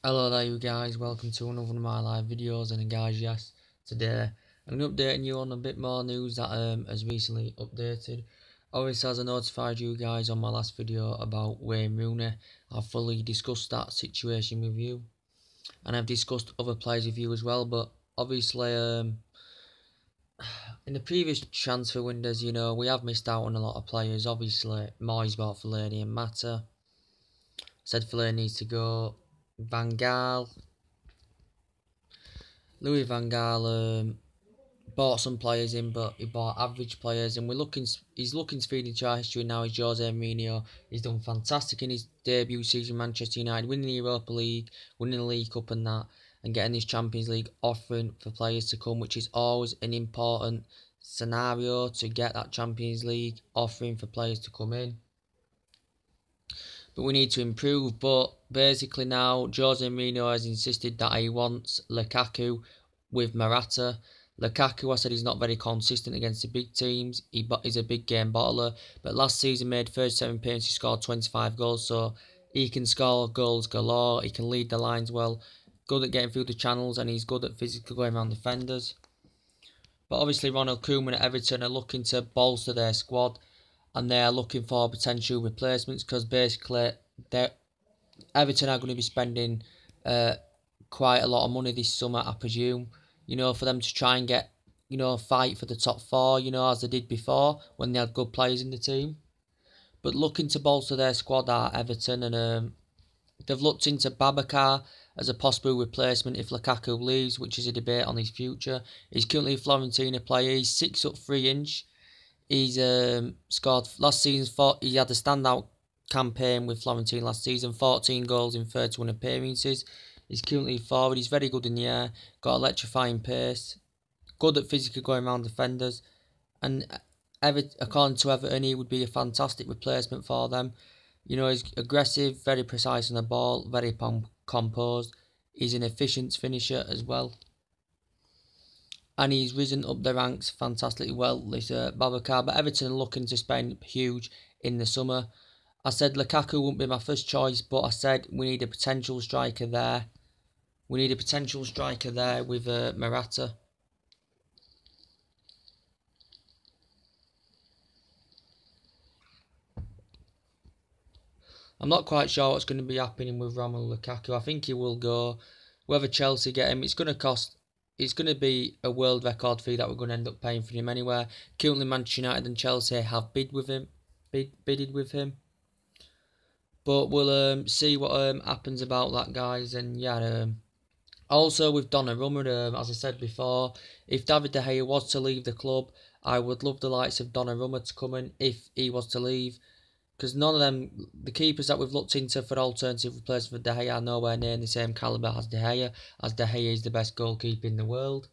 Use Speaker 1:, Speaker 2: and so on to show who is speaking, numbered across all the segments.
Speaker 1: Hello there you guys, welcome to another one of my live videos. And guys, yes, today I'm going to update you on a bit more news that has recently updated. Obviously, as I notified you guys on my last video about Wayne Rooney, I've fully discussed that situation with you, and I've discussed other players with you as well. But obviously, in the previous transfer windows, we have missed out on a lot of players. Obviously, Moyes bought Fellaini and Mata, said Fellaini needs to go. Van Gaal, Louis Van Gaal bought some players in, but he bought average players, and he's looking to feed into our history now. Is Jose Mourinho? He's done fantastic in his debut season, Manchester United, winning the Europa League, winning the League Cup, and that, and getting this Champions League offering for players to come, which is always an important scenario to get that Champions League offering for players to come in. But we need to improve. But basically now, Jose Mourinho has insisted that he wants Lukaku with Morata. Lukaku, I said, he's not very consistent against the big teams. He's a big game bottler. But last season made 37 appearances, scored 25 goals. So he can score goals galore. He can lead the lines well. Good at getting through the channels, and he's good at physically going around defenders. But obviously Ronald Koeman at Everton are looking to bolster their squad, and they are looking for potential replacements, because basically Everton are going to be spending quite a lot of money this summer, I presume, for them to try and get, fight for the top four, as they did before when they had good players in the team. But looking to bolster their squad are Everton, and they've looked into Babacar as a possible replacement if Lukaku leaves, which is a debate on his future. He's currently a Fiorentina player. He's 6'3". He's scored last season. He had a standout campaign with Fiorentina last season, 14 goals in 31 appearances. He's currently forward. He's very good in the air, got electrifying pace, good at physically going around defenders, and according to Everton, he would be a fantastic replacement for them. He's aggressive, very precise on the ball, very composed. He's an efficient finisher as well, and he's risen up the ranks fantastically well, this Babacar. But Everton are looking to spend huge in the summer. I said Lukaku wouldn't be my first choice, but I said we need a potential striker there. We need a potential striker there with Morata. I'm not quite sure what's going to be happening with Romelu Lukaku. I think he will go. Whether Chelsea get him, it's going to be a world record fee that we're going to end up paying for him anywhere. Currently, Manchester United and Chelsea have bidded with him. But we'll see what happens about that, guys. And yeah, also with Donnarumma, as I said before, if David De Gea was to leave the club, I would love the likes of Donnarumma to come in if he was to leave. Because none of them, the keepers that we've looked into for alternative replacement for De Gea, are nowhere near the same calibre as De Gea, as De Gea is the best goalkeeper in the world.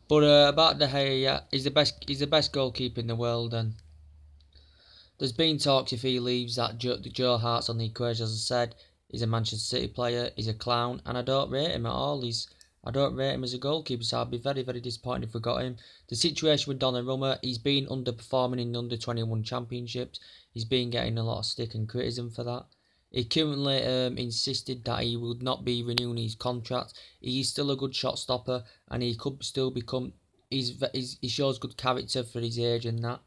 Speaker 1: But about De Gea, yeah, he's the best goalkeeper in the world, and there's been talks if he leaves that Joe Hart's on the equation. As I said, he's a Manchester City player, he's a clown, and I don't rate him at all. I don't rate him as a goalkeeper, so I'd be very, very disappointed if we got him. The situation with Donnarumma, he's been underperforming in the under-21 championships. He's been getting a lot of stick and criticism for that. He currently insisted that he would not be renewing his contract. He's still a good shot stopper, and he could still become. He shows good character for his age and that.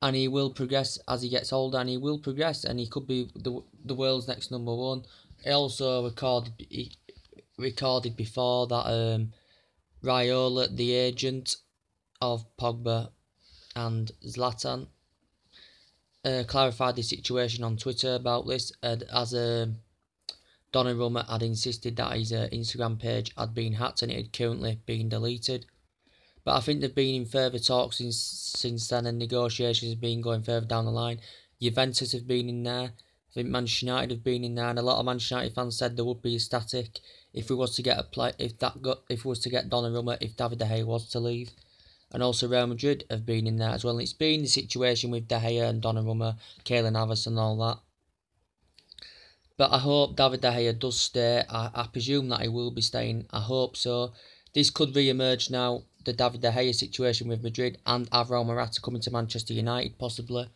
Speaker 1: And he will progress as he gets older, and he will progress, and he could be the world's next number one. He also recorded before that Raiola, the agent of Pogba and Zlatan, clarified the situation on Twitter about this, as Donnarumma had insisted that his Instagram page had been hacked and it had currently been deleted. But I think they've been in further talks since then, and negotiations have been going further down the line. Juventus have been in there. I think Manchester United have been in there, and a lot of Manchester United fans said there would be ecstatic if we was to get if we was to get Donnarumma if David De Gea was to leave. And also Real Madrid have been in there as well. And it's been the situation with De Gea and Donnarumma, Keylor Navas and all that. But I hope David De Gea does stay. I presume that he will be staying. I hope so. This could re-emerge now. the David De Gea situation with Madrid and Alvaro Morata coming to Manchester United possibly.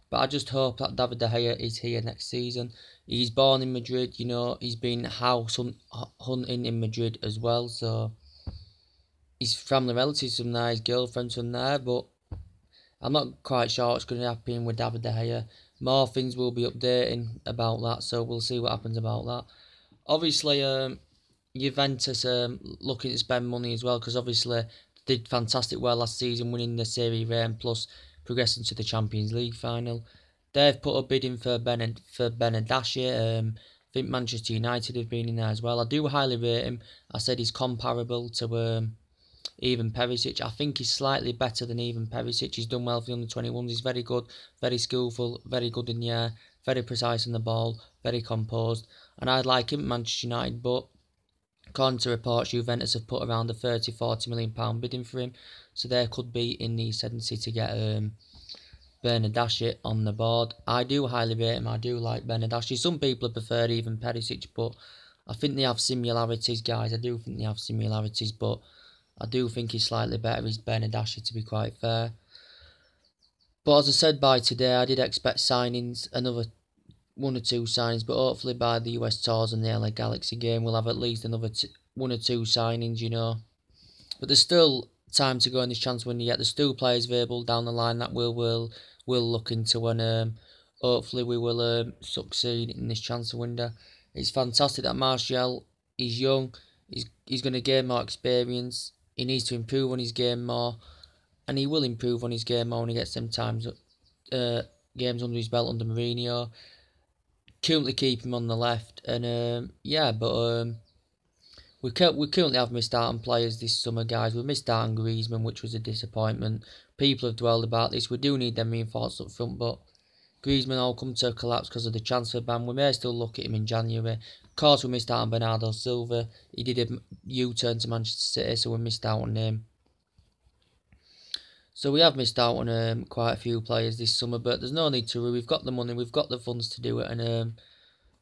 Speaker 1: But I just hope that David De Gea is here next season. He's born in Madrid, you know, he's been house hunting in Madrid as well, so his family relatives from there, his girlfriend's from there, but I'm not quite sure what's going to happen with David De Gea. More things will be updating about that, so we'll see what happens about that. Obviously, Juventus looking to spend money as well, because obviously they did fantastic well last season, winning the Serie A and plus progressing to the Champions League final. They've put a bid in for Benedasci. I think Manchester United have been in there as well. I do highly rate him. I said he's comparable to Ivan Perisic. I think he's slightly better than Ivan Perisic. He's done well for the under-21s. He's very good, very skillful, very good in the air, very precise on the ball, very composed. And I'd like him at Manchester United, but according to reports, Juventus have put around a £30-40 million bidding for him. So there could be in the ascendancy to get Bernardeschi on the board. I do highly rate him. I do like Bernardeschi. Some people prefer even Perisic, but I think they have similarities, guys. I do think they have similarities, but I do think he's slightly better. He's Bernardeschi, to be quite fair. But as I said by today, I did expect signings, another 1 or 2 signings, but hopefully by the US Tours and the LA Galaxy game, we'll have at least another 1 or 2 signings, you know. But there's still time to go in this transfer window yet. There's still players available down the line that we'll look into, and hopefully we will succeed in this transfer window. It's fantastic that Martial is young. He's going to gain more experience. He needs to improve on his game more, and he will improve on his game more when he gets them games under his belt under Mourinho. Currently keep him on the left, and we currently have missed out on players this summer, guys. We missed out on Griezmann, which was a disappointment. People have dwelled about this. We do need them reinforced up front, but Griezmann all come to a collapse because of the transfer ban. We may still look at him in January. Of course, we missed out on Bernardo Silva. He did a U-turn to Manchester City, so we missed out on him. So we have missed out on quite a few players this summer, but there's no need to worry. We've got the money, we've got the funds to do it, and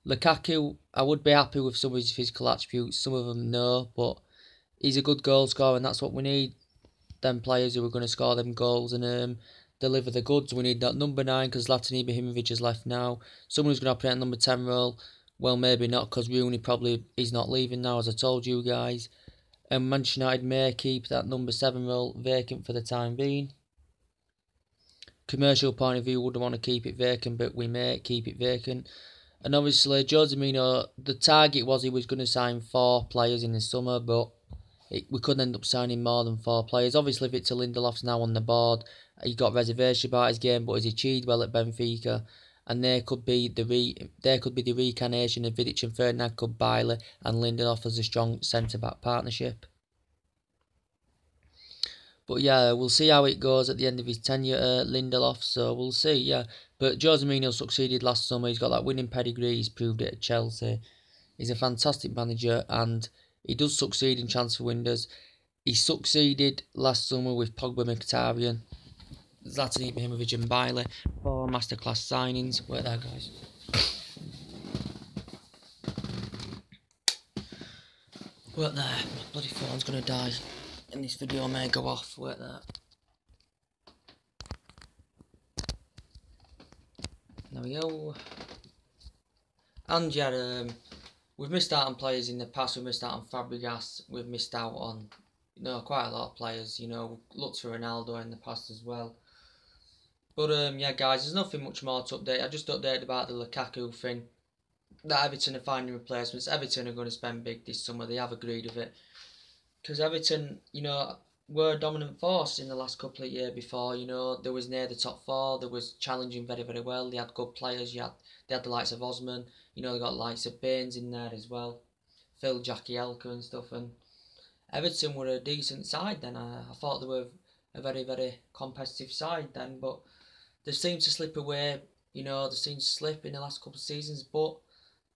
Speaker 1: Lukaku, I would be happy with some of his physical attributes. Some of them, no, but he's a good goal scorer, and that's what we need. Them players who are going to score them goals and deliver the goods. We need that number 9 because Zlatan Ibrahimovic has left now. Someone who's going to operate at number 10 role. Well, maybe not, because Rooney probably is not leaving now, as I told you guys. And Manchester United may keep that number 7 role vacant for the time being. Commercial point of view, wouldn't want to keep it vacant, but we may keep it vacant. And obviously, Jose Mourinho, the target was he was going to sign 4 players in the summer, but we couldn't end up signing more than 4 players. Obviously, Victor Lindelof's now on the board. He got reservation about his game, but he's achieved well at Benfica. And there could be the reincarnation of Vidic and Ferdinand Bailey and Lindelof as a strong centre-back partnership. But yeah, we'll see how it goes at the end of his tenure, Lindelof, so we'll see, yeah. But Jose Mourinho succeeded last summer. He's got that winning pedigree. He's proved it at Chelsea. He's a fantastic manager, and he does succeed in transfer windows. He succeeded last summer with Pogba, Mkhitaryan, Zlatan Ibrahimovic and Bailey. 4 masterclass signings. Wait there, guys. Wait there. My bloody phone's going to die. And this video may go off. Wait there. There we go. And yeah, we've missed out on players in the past. We've missed out on Fabregas. We've missed out on, quite a lot of players. Looked for Ronaldo in the past as well. But yeah, guys, there's nothing much more to update. I just updated about the Lukaku thing. That Everton are finding replacements. Everton are going to spend big this summer. They have agreed with it. Because Everton, were a dominant force in the last couple of years before. They was near the top 4. They was challenging very, very well. They had good players. They had the likes of Osman. They got the likes of Baines in there as well. Phil Jagielka and stuff. And Everton were a decent side then. I thought they were a very, very competitive side then. But they seem to slip away. They seem to slip in the last couple of seasons. But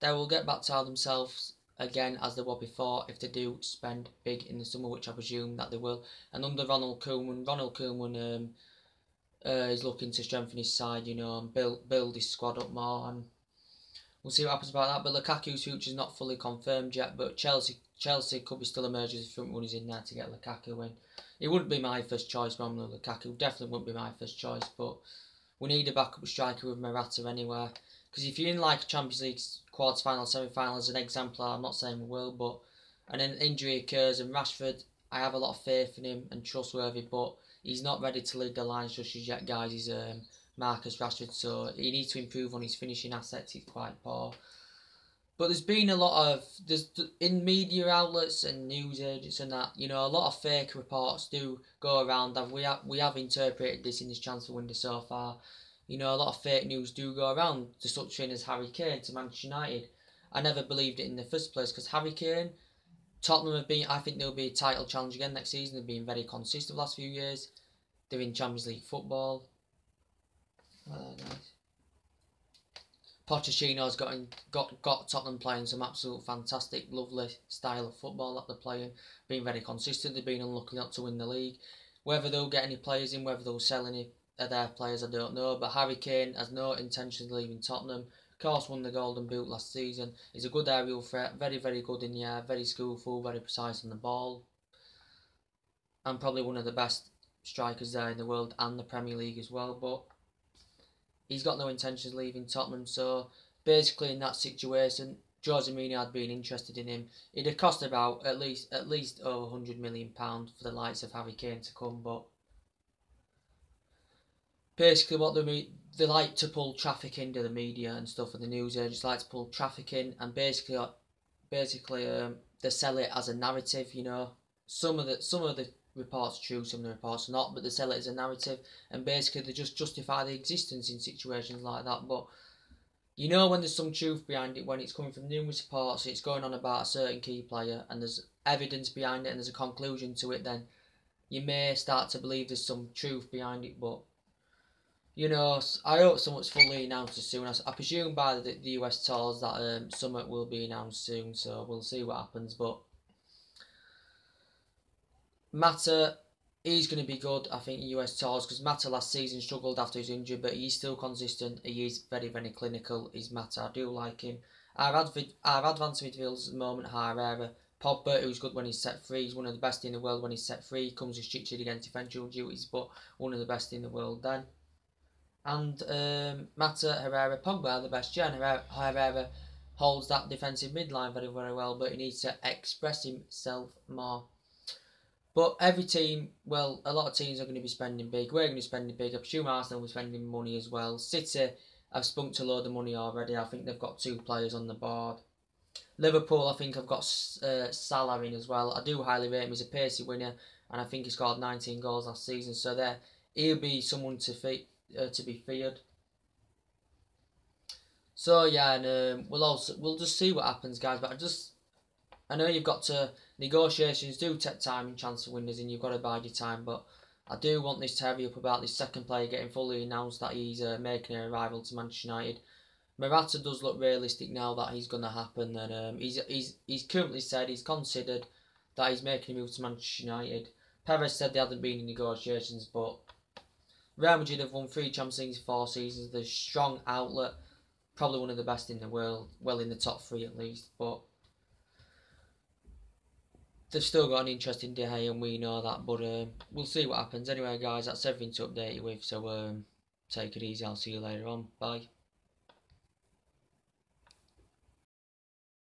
Speaker 1: they will get back to themselves again as they were before if they do spend big in the summer, which I presume that they will. And under Ronald Koeman is looking to strengthen his side, and build his squad up more, and we'll see what happens about that. But Lukaku's future is not fully confirmed yet, but Chelsea could be still emerging as front runners in there to get Lukaku in. He wouldn't be my first choice, Romelu Lukaku. Definitely wouldn't be my first choice, but we need a backup striker with Morata anywhere. Because if you're in like a Champions League quarter-final, semi-final as an exemplar, I'm not saying we will, but and an injury occurs and Rashford, I have a lot of faith in him and trustworthy, but he's not ready to lead the lines just as yet, guys. He's Marcus Rashford, so he needs to improve on his finishing assets. He's quite poor. But there's been a lot of in media outlets and news agents and that, you know, a lot of fake reports do go around, and we have interpreted this in this transfer window so far. You know, a lot of fake news do go around to such thing as Harry Kane to Manchester United. I never believed it in the first place because Harry Kane, Tottenham have been. I think they'll be a title challenge again next season. They've been very consistent the last few years. They're in Champions League football. Nice. Pochettino's got Tottenham playing some absolute fantastic, lovely style of football that they're playing. Being very consistent. They've been unlucky not to win the league. Whether they'll get any players in, whether they'll sell any of their players, I don't know. But Harry Kane has no intention of leaving Tottenham. Of course, won the Golden Boot last season. He's a good aerial threat. Very, very good in the air. Very skillful. Very precise on the ball. And probably one of the best strikers there in the world and the Premier League as well. But he's got no intentions of leaving Tottenham, so basically in that situation, Jose Mourinho had been interested in him. It'd have cost about at least over £100 million for the likes of Harry Kane to come, but basically what they like to pull traffic into the media and stuff, and the news agents like to pull traffic in, and basically they sell it as a narrative. You know, some of the reports are true, some of the reports are not, but they sell it as a narrative, and basically they just justify the existence in situations like that. But you know, when there's some truth behind it, when it's coming from numerous reports, it's going on about a certain key player, and there's evidence behind it, and there's a conclusion to it, then you may start to believe there's some truth behind it. But you know, I hope something's fully announced as soon as I presume by the US tours that something will be announced soon, so we'll see what happens. But Mata, he's going to be good, I think, in US tours, because Mata last season struggled after his injury, but he's still consistent. He is very, very clinical. He's Mata. I do like him. Our advanced midfielders at the moment, Herrera, Pogba, who's good when he's set free. He's one of the best in the world when he's set free. He comes restricted against defensive duties, but one of the best in the world then. And Mata, Herrera, Pogba are the best. Yeah, and Herrera holds that defensive midline very, very well, but he needs to express himself more. But every team, well, a lot of teams are going to be spending big. We're going to be spending big. I presume Arsenal will be spending money as well. City have spunked a load of money already. I think they've got 2 players on the board. Liverpool, I think, have got Salah in as well. I do highly rate him. He's a pacey winner, and I think he scored 19 goals last season. So he'll be someone to be feared. So yeah, and we'll just see what happens, guys. But I know you've got to. Negotiations do take time in transfer windows, and you've got to bide your time. But I do want this to hurry up about this second player getting fully announced that he's making an arrival to Manchester United. Morata does look realistic now that he's going to happen, and he's currently said he's considered that he's making a move to Manchester United. Perez said there hadn't been any negotiations, but Real Madrid have won 3 Champions Leagues in 4 seasons. They're a strong outlet, probably one of the best in the world, well in the top 3 at least, but they've still got an interest in De Gea, and we know that, but we'll see what happens. Anyway, guys, that's everything to update you with, so take it easy. I'll see you later on. Bye.